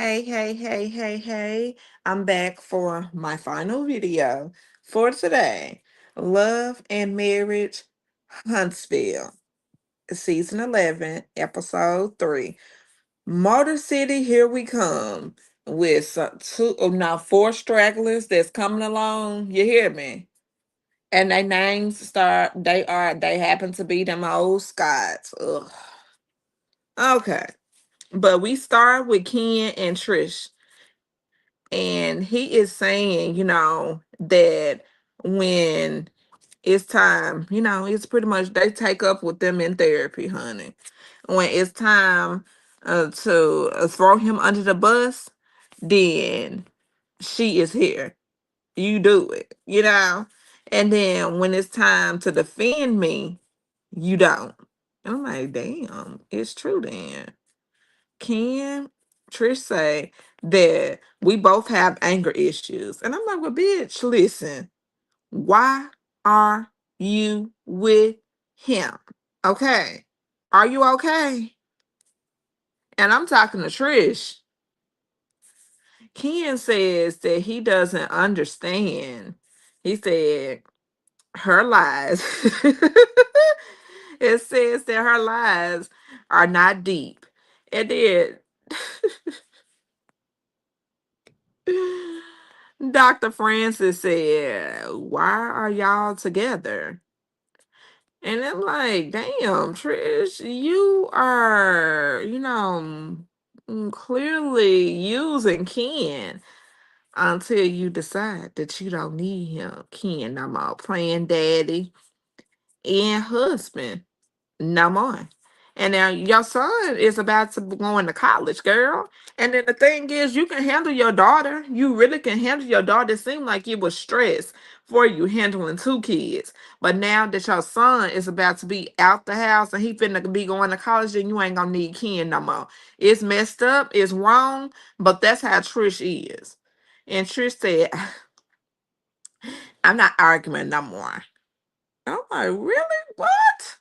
Hey, hey, hey, hey, hey. I'm back for my final video for today. Love and Marriage Huntsville, Season 11, Episode 3. Motor City, here we come with now four stragglers that's coming along. You hear me? And their names they happen to be them old Scots. Ugh. Okay. But we start with Ken and Trish. And he is saying, that when it's time, it's pretty much they take up with them in therapy, honey. When it's time to throw him under the bus, then she is here. You do it. And then when it's time to defend me, you don't. I'm like, damn, it's true then. Can Trish say that we both have anger issues? And I'm like, well, bitch, listen, why are you with him? Okay. Are you okay? And I'm talking to Trish. Ken says that he doesn't understand. He said her lies. It says that her lies are not deep. And then Dr. Francis said, why are y'all together? And I'm like, damn, Trish, you are, clearly using Ken until you decide that you don't need him. Ken no more playing daddy and husband. No more. And now your son is about to go into college, girl. And then the thing is, you can handle your daughter. You really can handle your daughter. It seemed like it was stress for you handling two kids. But now that your son is about to be out the house and he finna be going to college, then you ain't gonna need Ken no more. It's messed up. It's wrong. But that's how Trish is. And Trish said, I'm not arguing no more. I'm like, really? What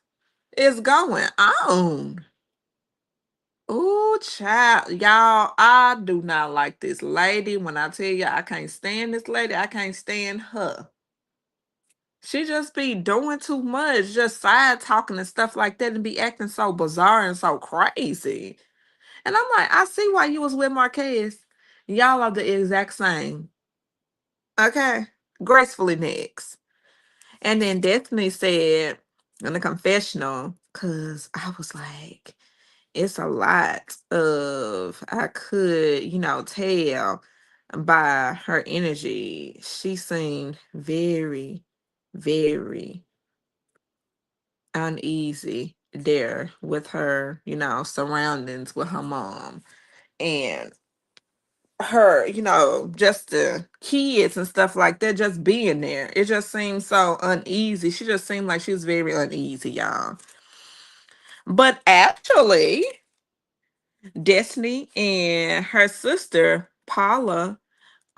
is going on? Oh, child, y'all, I do not like this lady. When I tell you I can't stand this lady, I can't stand her. She just be doing too much, just side talking and stuff like that, and be acting so bizarre and so crazy. And I'm like, I see why you was with Marquez. Y'all are the exact same. Okay, gracefully next. And then Destiny said in the confessional, because I was like, it's a lot of I could, tell by her energy. She seemed very, very uneasy there with her, surroundings with her mom and her, just the kids and stuff like that, just being there. It just seemed so uneasy. She just seemed like she was very uneasy, y'all. But actually, Destiny and her sister Paula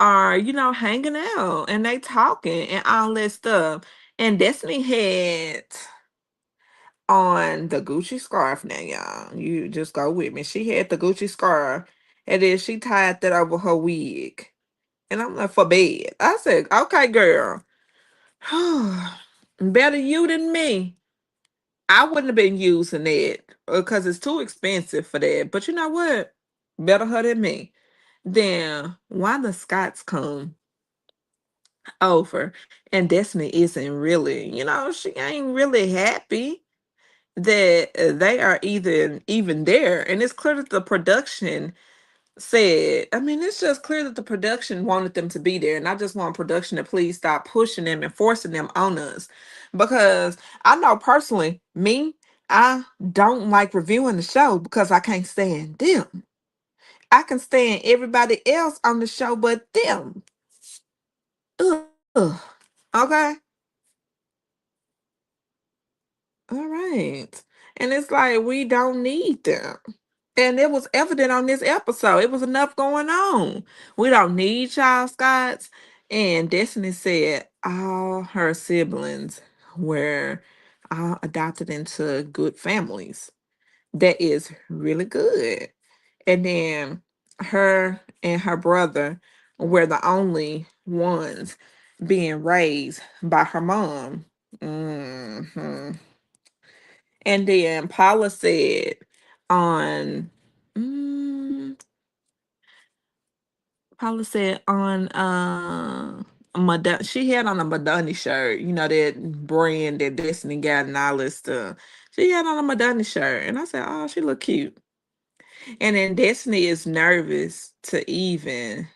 are, hanging out and they talking and all that stuff. And Destiny had on the Gucci scarf now, y'all. You just go with me. She had the Gucci scarf and then she tied that over her wig. And I'm like, for bed. I said, okay, girl. Better you than me. I wouldn't have been using it because it's too expensive for that. But you know what? Better her than me. Then why the Scots come over and Destiny isn't really, she ain't really happy that they are even there. And it's clear that the production said, I mean, it's just clear that the production wanted them to be there. And I just want production to please stop pushing them and forcing them on us. Because I know personally, me, I don't like reviewing the show because I can't stand them. I can stand everybody else on the show but them. Ugh. Okay. All right. And it's like we don't need them. And it was evident on this episode. It was enough going on. We don't need child Scots. And Destiny said all her siblings were all adopted into good families. That is really good. And then her and her brother were the only ones being raised by her mom. hmm And then Paula said on, mm, Paula said on, Madonna, she had on a Madonna shirt, you know, that brand that Destiny got and all this stuff. She had on a Madonna shirt, and I said, "Oh, she look cute." And then Destiny is nervous to even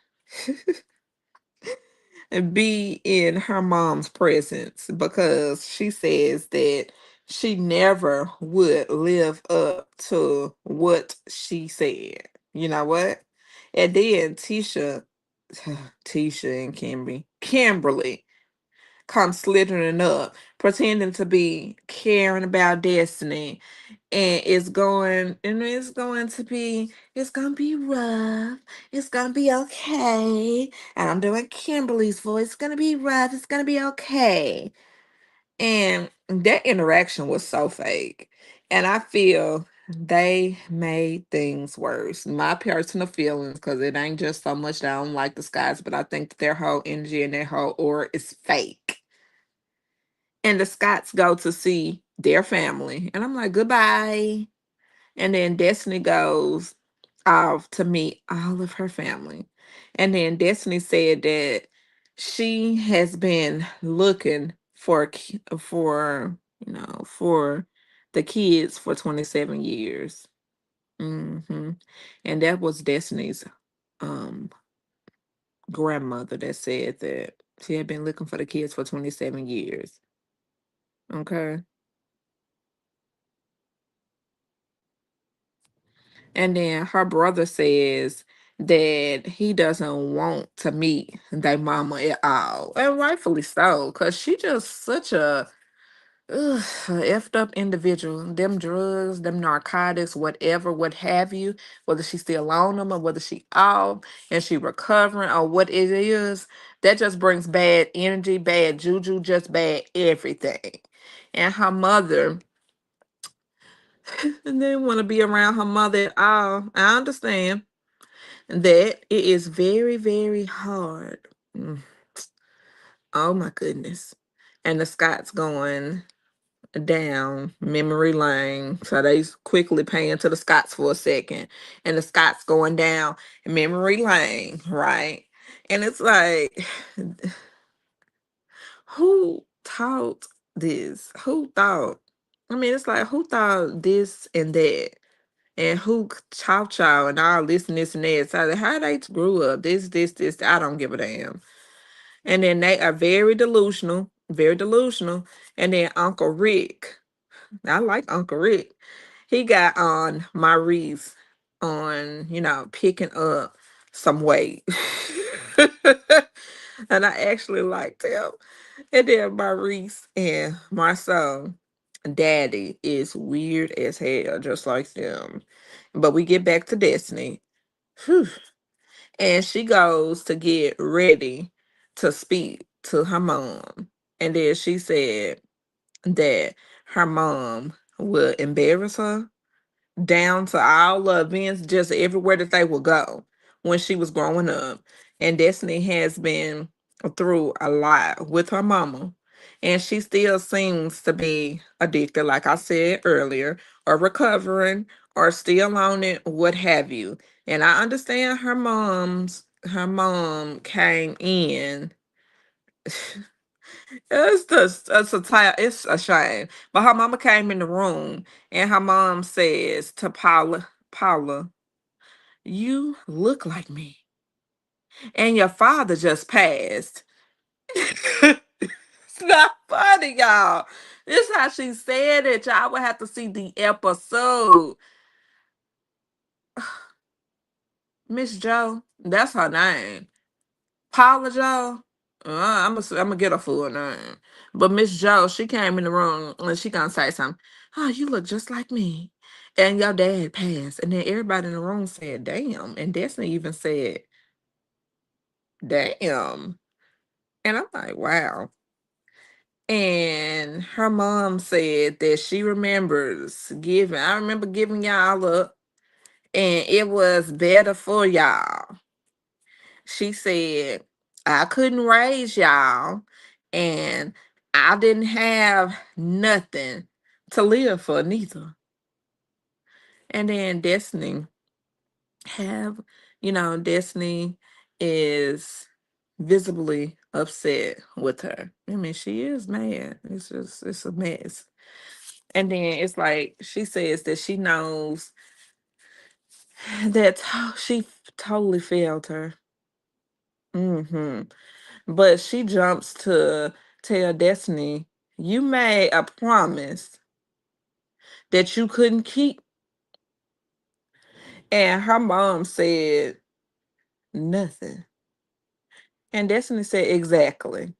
be in her mom's presence because she says that she never would live up to what she said. You know what? And then Tisha and Kimberly come slithering up, pretending to be caring about Destiny, and it's gonna be rough, it's gonna be okay, and I'm doing Kimberly's voice, it's gonna be rough, it's gonna be okay. And that interaction was so fake, and I feel they made things worse. My personal feelings, because it ain't just so much that I don't like the Skies, but I think that their whole energy and their whole aura is fake. And the Scots go to see their family, and I'm like, goodbye. And then Destiny goes off to meet all of her family. And then Destiny said that she has been looking for the kids for 27 years. hmm And that was Destiny's um grandmother that said that she had been looking for the kids for 27 years. Okay. And then her brother says that he doesn't want to meet their mama at all. And rightfully so, because she just such a effed up individual. Them drugs, them narcotics, whatever, what have you, whether she's still on them or whether she off and she recovering or what it is, that just brings bad energy, bad juju, just bad everything. And her mother, and they want to be around her mother at all. I understand that it is very, very hard. Mm, Oh my goodness. And the Scots going down memory lane. So they quickly pan to the Scots for a second. And the Scots going down memory lane, right? And it's like, who taught this? Who thought? I mean, it's like, who thought this and that? And who chow chow and all this and that. So how they grew up, this, I don't give a damn. And then they are very delusional, very delusional. And then Uncle Rick, I like Uncle Rick. He got on Maurice on, picking up some weight. And I actually liked him. And then Maurice and Marcel, daddy is weird as hell, just like them. But we get back to Destiny. Whew. And she goes to get ready to speak to her mom. And then she said that her mom would embarrass her down to all the events, just everywhere that they would go when she was growing up. And Destiny has been through a lot with her mama. And she still seems to be addicted, like I said earlier, or recovering, or still on it, what have you. And I understand her mom came in. It's a shame. But her mama came in the room and her mom says to Paula, you look like me. And your father just passed. It's not funny, y'all. This how she said it. Y'all would have to see the episode. Miss Joe, that's her name. Paula Joe. I'm gonna get a full name. But Miss Joe, she came in the room and she gonna say something. Oh, you look just like me. And your dad passed. And then everybody in the room said, damn. And Destiny even said, damn. And I'm like, wow. And her mom said that she remembers giving, I remember giving y'all up. and it was better for y'all. She said, I couldn't raise y'all, and I didn't have nothing to live for neither. And then Destiny have, Destiny is visibly upset with her. I mean, she is mad. It's a mess. And then it's like she says that she knows that she totally failed her. hmm But she jumps to tell Destiny, you made a promise that you couldn't keep. And her mom said nothing. And Destiny said exactly.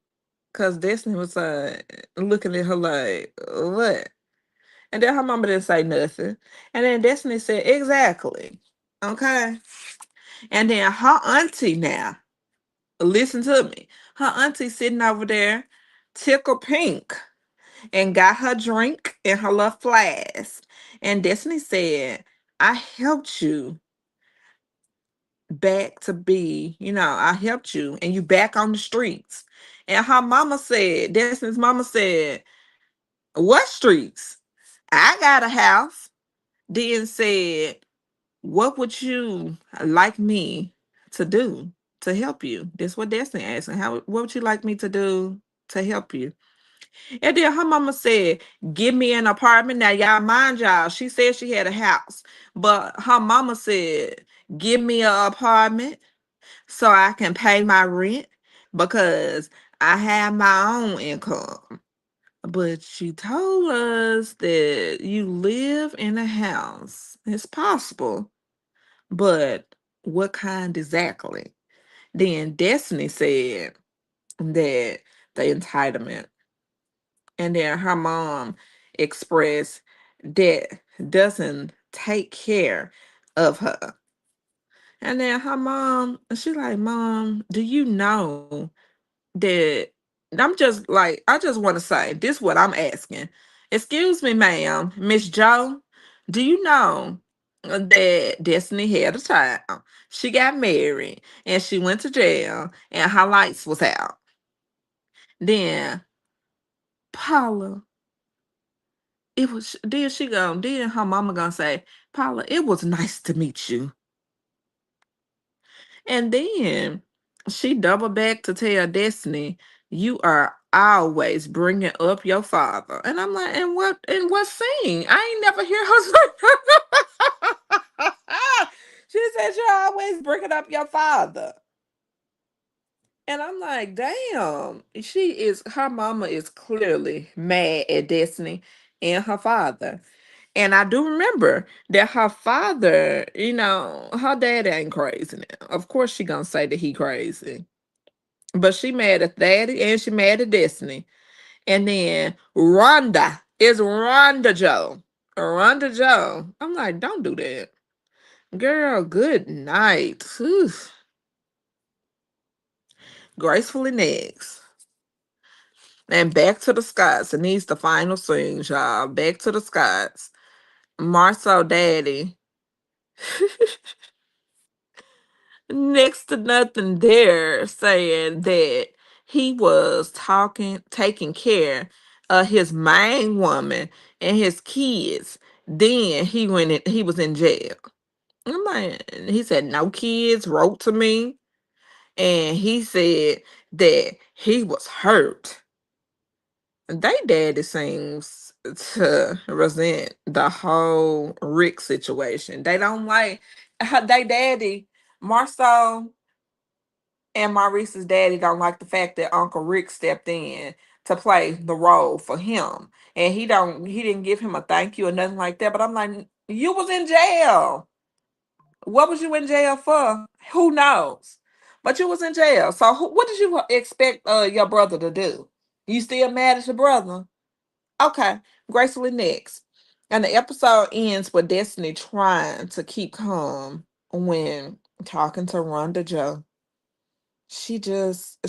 Because Destiny was looking at her like, what? And then her mama didn't say nothing. And then Destiny said exactly. Okay. And then her auntie now, listen to me. Her auntie sitting over there, tickle pink, and got her drink in her little flask. And Destiny said, I helped you back to be, I helped you and you back on the streets. And her mama said, Destiny's mama said, what streets? I got a house. Then said, what would you like me to do to help you? That's what Destiny asking. What would you like me to do to help you? And then her mama said, give me an apartment. Now, y'all mind y'all, she said she had a house, but her mama said, give me an apartment so I can pay my rent because I have my own income. But she told us that you live in a house. It's possible, but what kind exactly? Then Destiny said that the entitlement. And then her mom expressed that doesn't take care of her. And then her mom, she like, Mom, do you know that I'm just like, I just want to say, this what I'm asking. Excuse me, ma'am, Miss Joe, do you know that Destiny had a child? She got married and she went to jail and her lights was out. Then Paula, then her mama gonna say, Paula, it was nice to meet you. And then she doubled back to tell Destiny, you are always bringing up your father. And I'm like, and what scene? I ain't never hear her say. She said, you're always bringing up your father. And I'm like, damn, her mama is clearly mad at Destiny and her father. And I do remember that her father, her dad ain't crazy now. Of course she gonna say that he crazy. But she mad at Daddy and she mad at Destiny. And then Rhonda Joe. Rhonda Joe. I'm like, don't do that. Girl, good night. Whew. Gracefully next. And back to the Scots. It needs the final scenes, y'all. Back to the Scots. Marcel Daddy. Next to nothing there saying that he was taking care of his main woman and his kids. Then he was in jail. I'm like, he said no kids wrote to me, and he said that he was hurt. They daddy seems to resent the whole Rick situation. They don't like they daddy Marcel and Maurice's daddy don't like the fact that Uncle Rick stepped in to play the role for him. And he didn't give him a thank you or nothing like that. But I'm like, you was in jail. What was you in jail for? Who knows? But you was in jail. So what did you expect your brother to do? You still mad at your brother? Okay, gracefully next. And the episode ends with Destiny trying to keep calm when talking to Rhonda Joe. She just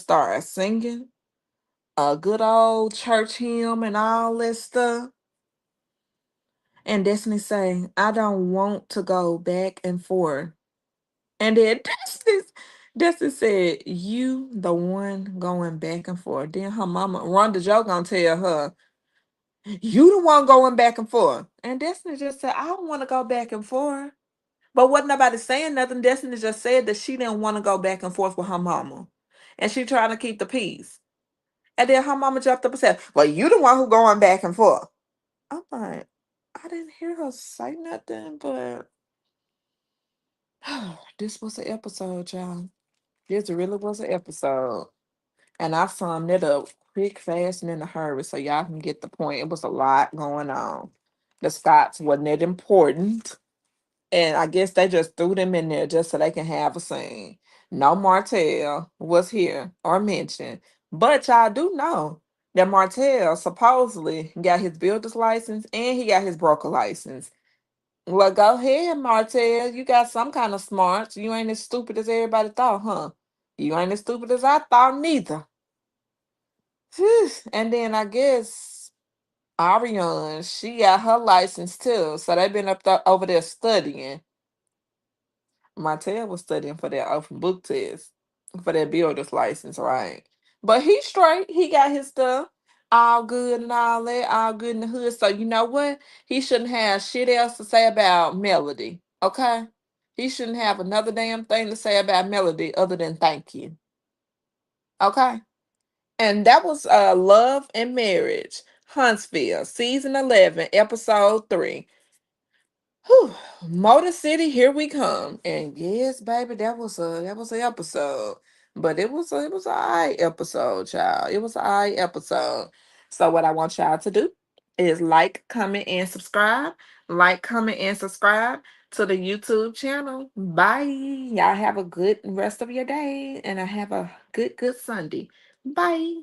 started singing a good old church hymn and all that stuff. And Destiny say, I don't want to go back and forth. And then Destiny said, you the one going back and forth. Then her mama, Rhonda Joe, gonna tell her, you the one going back and forth. And Destiny just said, I don't want to go back and forth. But wasn't nobody saying nothing. Destiny just said that she didn't want to go back and forth with her mama. And she trying to keep the peace. And then her mama jumped up and said, well, you the one who going back and forth. I'm like, I didn't hear her say nothing, but this was an episode, y'all. This really was an episode. And I summed it up quick, fast, and in a hurry so y'all can get the point. It was a lot going on. The Scots wasn't that important. And I guess they just threw them in there just so they can have a scene. No Martell was here or mentioned. But y'all do know that Martell supposedly got his builder's license and he got his broker license. Well, go ahead, Martell. You got some kind of smarts. You ain't as stupid as everybody thought, huh? You ain't as stupid as I thought, neither. Phew. And then I guess Ariane, she got her license too. So they been over there studying. Martell was studying for that open book test, for that builder's license, right? But he's straight. He got his stuff all good and all that, all good in the hood. So you know what? He shouldn't have shit else to say about Melody. Okay? He shouldn't have another damn thing to say about Melody other than thank you. Okay? And that was Love and Marriage, Huntsville, season 11, episode 3. Whew. Motor City, here we come. And yes, baby, that was an episode. But it was a alright episode, child. It was a alright episode. So what I want y'all to do is like, comment, and subscribe. Like, comment, and subscribe to the YouTube channel. Bye. Y'all have a good rest of your day and I have a good Sunday. Bye.